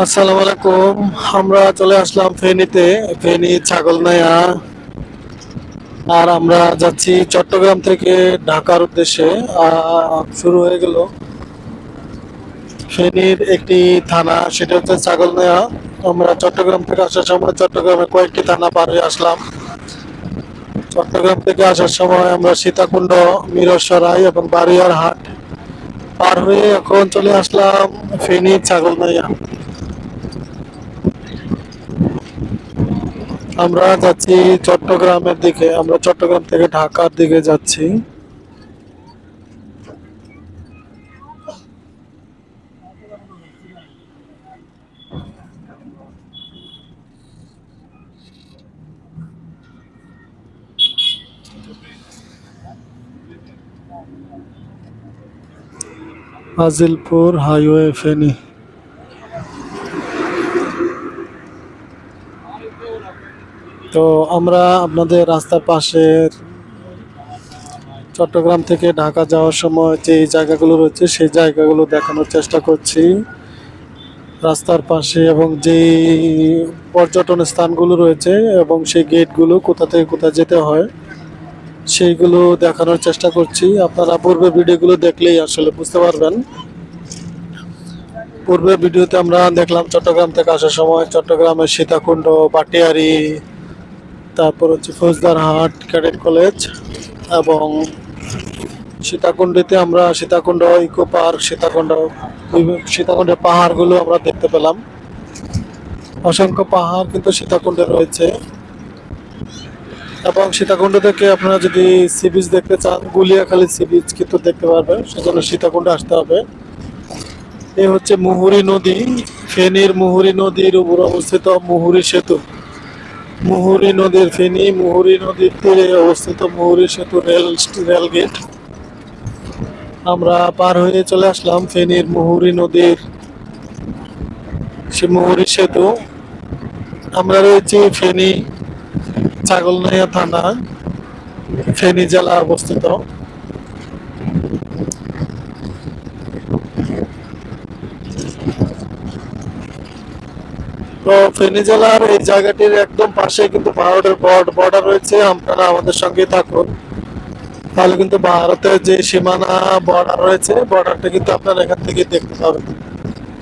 আসসালামু আলাইকুম। আমরা চলে আসলাম ফেনীতে, ফেনী ছাগলনাইয়া। আর আমরা যাচ্ছি চট্টগ্রাম থেকে ঢাকার উদ্দেশ্যে। শুরু হয়ে গেল ফেনীর একটি থানা, সেটা হচ্ছে ছাগলনাইয়া। আমরা চট্টগ্রাম থেকে আসার সময় চট্টগ্রামে কয়েকটি থানা পার হয়ে আসলাম। চট্টগ্রাম থেকে আসার সময় আমরা সীতাকুণ্ড, মিরসরাই এবং বারুইয়ারহাট পার হয়ে এখন চলে আসলাম ফেনী ছাগলনাইয়া। আমরা যাচ্ছি চট্টগ্রামের দিকে, আমরা চট্টগ্রাম থেকে ঢাকার দিকে যাচ্ছি। আজিলপুর হাইওয়ে ফেনী। তো আমরা আপনাদের রাস্তার পাশের চট্টগ্রাম থেকে ঢাকা যাওয়ার সময় যে জায়গাগুলো রয়েছে সেই জায়গাগুলো দেখানোর চেষ্টা করছি রাস্তার পাশে, এবং যেই পর্যটন স্থানগুলো রয়েছে এবং সেই গেটগুলো কোথা থেকে কোথায় যেতে হয় সেইগুলো দেখানোর চেষ্টা করছি। আপনারা পূর্বের ভিডিওগুলো দেখলেই আসলে বুঝতে পারবেন। পূর্বের ভিডিওতে আমরা দেখলাম চট্টগ্রাম থেকে আসার সময় চট্টগ্রামের সীতাকুণ্ড, পাটিয়ারি, তারপর হচ্ছে ফৌজদারহাট ক্যাডেট কলেজ, এবং সীতাকুণ্ডতে আমরা সীতাকুণ্ড ইকো পার্ক, সীতাকুণ্ডের পাহাড়গুলো আমরা দেখতে পেলাম। অসংখ্য পাহাড় কিন্তু সীতাকুণ্ডে রয়েছে। এবং সীতাকুণ্ড থেকে আপনারা যদি সি বিচ দেখতে চান, গুলিয়াখালী সি বিচ কিন্তু দেখতে পারবেন, সেজন্য সীতাকুণ্ডে আসতে হবে। এই হচ্ছে মুহুরী নদী, ফেনীর মুহুরী নদীর উপর অবস্থিত মুহুরী সেতু। মুহুরী নদীর ফেনী মুহুরী নদীর তীরে অবস্থিত মুহুরী সেতু রেল গেট। আমরা পার হয়ে চলে আসলাম ফেনীর মুহুরী নদীর সে মুহুরী সেতু। আমরা রয়েছি ফেনী ছাগলনাইয়া থানা, ফেনী জেলা অবস্থিত। তো ফেনী জেলার এই জায়গাটির একদম পাশে কিন্তু ভারতের বর্ডার রয়েছে। আপনারা আমাদের সঙ্গে থাকুন, তাহলে কিন্তু ভারতের যে সীমানা বর্ডার রয়েছে, বর্ডারটা কিন্তু আপনারা এখান থেকে দেখতে পাবেন।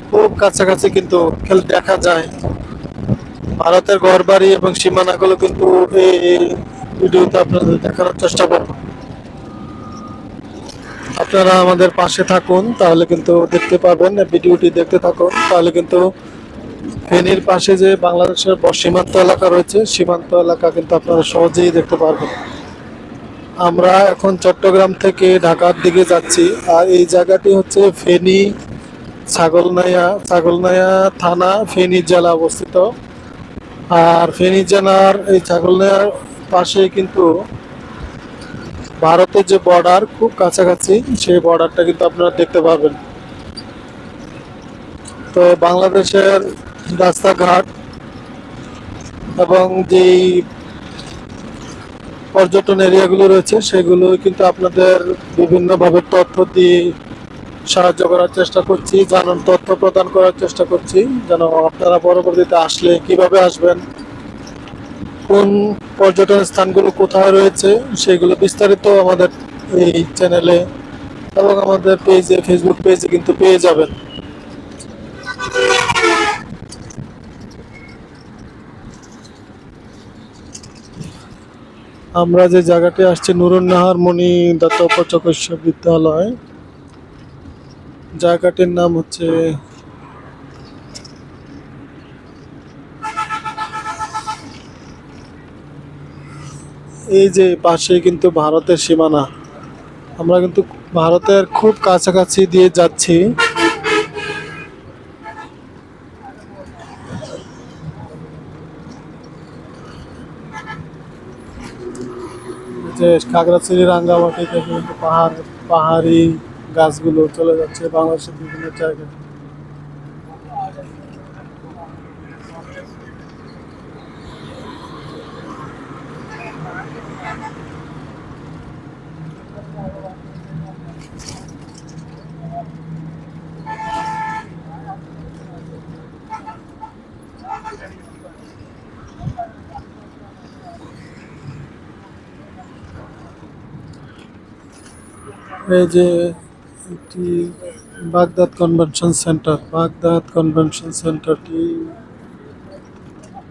খুব কাছাকাছি কিন্তু দেখা যায় ভারতের ঘরবাড়ি এবং সীমানাগুলো কিন্তু এই ভিডিওতে আপনাদের দেখানোর চেষ্টা করব। আপনারা আমাদের পাশে থাকুন, তাহলে কিন্তু দেখতে পাবেন, ভিডিওটি দেখতে থাকুন, তাহলে কিন্তু ফেনীর পাশে যে বাংলাদেশের সীমান্ত এলাকা রয়েছে, সীমান্ত এলাকা কিন্তু আপনারা সহজেই দেখতে পারবেন। আমরা এখন চট্টগ্রাম থেকে ঢাকার দিকে যাচ্ছি। আর এই জায়গাটি হচ্ছে ফেনী ছাগলনাইয়া থানা, ফেনী জেলা অবস্থিত। আর ফেনী জেলার এই ছাগলনাইয়ার পাশে কিন্তু ভারতের যে বর্ডার খুব কাছাকাছি, সেই বর্ডারটা কিন্তু আপনারা দেখতে পাবেন। তো বাংলাদেশের রাস্তাঘাট এবং যেই পর্যটন এরিয়াগুলো রয়েছে সেগুলো কিন্তু আপনাদের বিভিন্নভাবে তথ্য দিয়ে সাহায্য করার চেষ্টা করছি, জানার তথ্য প্রদান করার চেষ্টা করছি, যেন আপনারা পরবর্তীতে আসলে কিভাবে আসবেন, কোন পর্যটন স্থানগুলো কোথায় রয়েছে সেগুলো বিস্তারিত আমাদের এই চ্যানেলে এবং আমাদের পেজে, ফেসবুক পেজে কিন্তু পেয়ে যাবেন। আমরা যে জায়গাটি আসছি নুরুন্নাহার মণি দাতব্য চিকিৎসা বিদ্যালয়, জায়গাটির নাম হচ্ছে এই যে পাশে কিন্তু ভারতের সীমানা। আমরা কিন্তু ভারতের খুব কাছাকাছি দিয়ে যাচ্ছি। যে খাগড়াছড়ি রাঙ্গামাটি থেকে কিন্তু পাহাড়ি গাছগুলো চলে যাচ্ছে বাংলাদেশের বিভিন্ন জায়গায়। এই যে এটি বাগদাদ কনভেনশন সেন্টারটি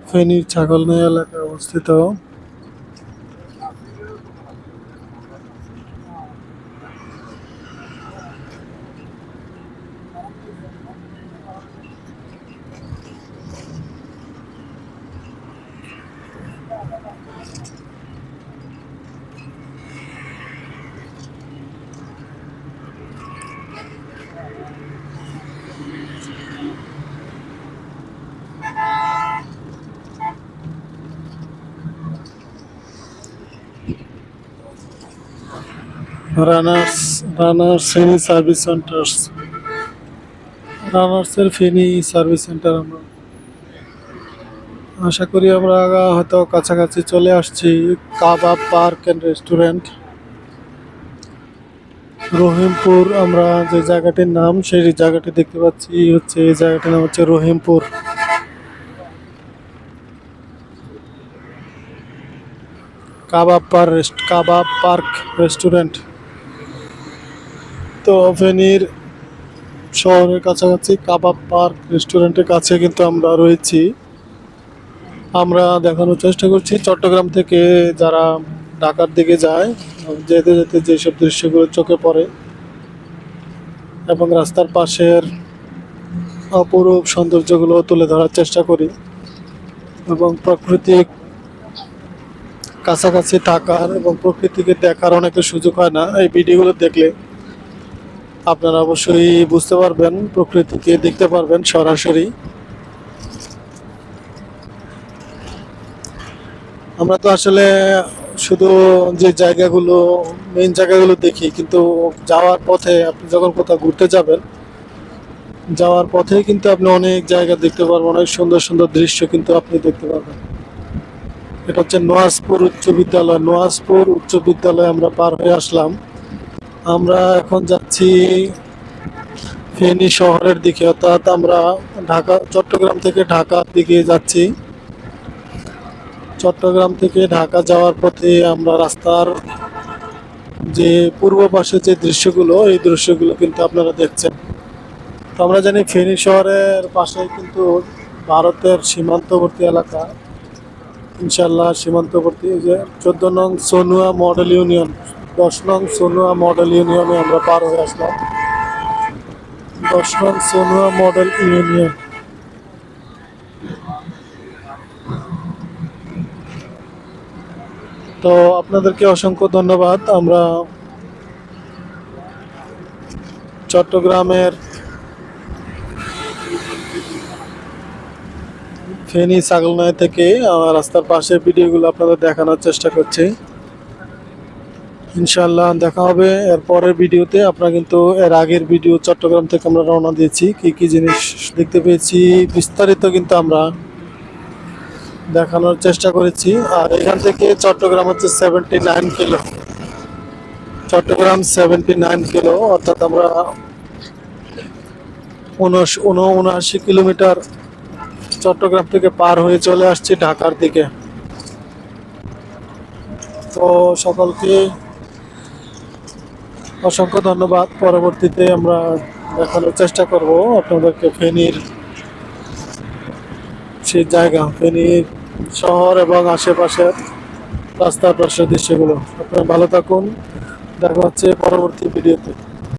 ফেনীর ছাগলনাইয়া এলাকায় অবস্থিত। Runners runners Feni service center, রানার্সের ফেনী সার্ভিস সেন্টার। আমরা আশা করি আমরা হয়তো কাছাকাছি চলে আসছি। Kebab park and restaurant, Rahimpur. আমরা যে জায়গাটির নাম, সেই জায়গাটি দেখতে পাচ্ছি হচ্ছে, এই জায়গাটির নাম হচ্ছে রহিমপুর। কাবাব পার্ক রেস্টুরেন্ট। তো ফেনীর শহরের কাছাকাছি কাবাব পার্ক রেস্টুরেন্টের কাছে কিন্তু আমরা রয়েছি। আমরা দেখানোর চেষ্টা করছি চট্টগ্রাম থেকে যারা ঢাকার দিকে যায়, যেতে যেতে যেসব দৃশ্যগুলো চোখে পড়ে এবং রাস্তার পাশের অপরূপ সৌন্দর্যগুলো তুলে ধরার চেষ্টা করি, এবং প্রকৃতির কাছাকাছি থাকার এবং প্রকৃতিকে দেখার অনেকের সুযোগ হয় না। এই ভিডিওগুলো দেখলে আপনারা অবশ্যই বুঝতে পারবেন, প্রকৃতিকে দেখতে পারবেন সরাসরি। আমরা তো আসলে শুধু যে জায়গাগুলো, মেইন জায়গাগুলো দেখি, কিন্তু যাওয়ার পথে আপনি যখন কোথাও ঘুরতে যাবেন, যাওয়ার পথে কিন্তু আপনি অনেক জায়গা দেখতে পারবেন, অনেক সুন্দর সুন্দর দৃশ্য কিন্তু আপনি দেখতে পারবেন। এটা হচ্ছে নোয়াজপুর উচ্চ বিদ্যালয়। নোয়াজপুর উচ্চ বিদ্যালয় আমরা পার হয়ে আসলাম। আমরা এখন যাচ্ছি ফেনী শহরের দিকে, অর্থাৎ আমরা চট্টগ্রাম থেকে ঢাকার দিকে যাচ্ছি। চট্টগ্রাম থেকে ঢাকা যাওয়ার পথে আমরা রাস্তার যে পূর্ব পাশে যে দৃশ্যগুলো, এই দৃশ্যগুলো কিন্তু আপনারা দেখছেন। তো আমরা জানি ফেনী শহরের পাশে কিন্তু ভারতের সীমান্তবর্তী এলাকা, ইনশাল্লাহ সীমান্তবর্তী। যে 14 নং সনুয়া মডেল ইউনিয়ন, 10 নং সনুয়া মডেল ইউনিয়নে আমরা পার হয়ে আসলাম। 10 নং সনুয়া মডেল ইউনিয়ন। তো আপনাদেরকে অসংখ্য ধন্যবাদ। আমরা চট্টগ্রামের ফেনী ছাগলনাইয়া থেকে রাস্তার পাশের ভিডিওগুলো আপনাদের দেখানোর চেষ্টা করছি। ইনশাল্লাহ দেখা হবে এর পরের ভিডিওতে। আপনারা কিন্তু এর আগের ভিডিও চট্টগ্রাম থেকে আমরা রওনা দিয়েছি, কি কি জিনিস দেখতে পেয়েছি বিস্তারিত কিন্তু আমরা দেখানোর চেষ্টা করেছি। আর এখান থেকে চট্টগ্রাম হচ্ছে 79 কিলো, চট্টগ্রাম 79 কিলো, অর্থাৎ আমরা 79 কিলোমিটার চট্টগ্রাম থেকে পার হয়ে চলে আসছি ঢাকার দিকে। তো সকলকে অসংখ্য ধন্যবাদ। পরবর্তীতে আমরা দেখানোর চেষ্টা করব আপনাদেরকে ফেনীর সেই জায়গা, ফেনীর শহর এবং আশেপাশের রাস্তার পাশের দৃশ্যগুলো। আপনারা ভালো থাকুন, দেখা হচ্ছে পরবর্তী ভিডিওতে।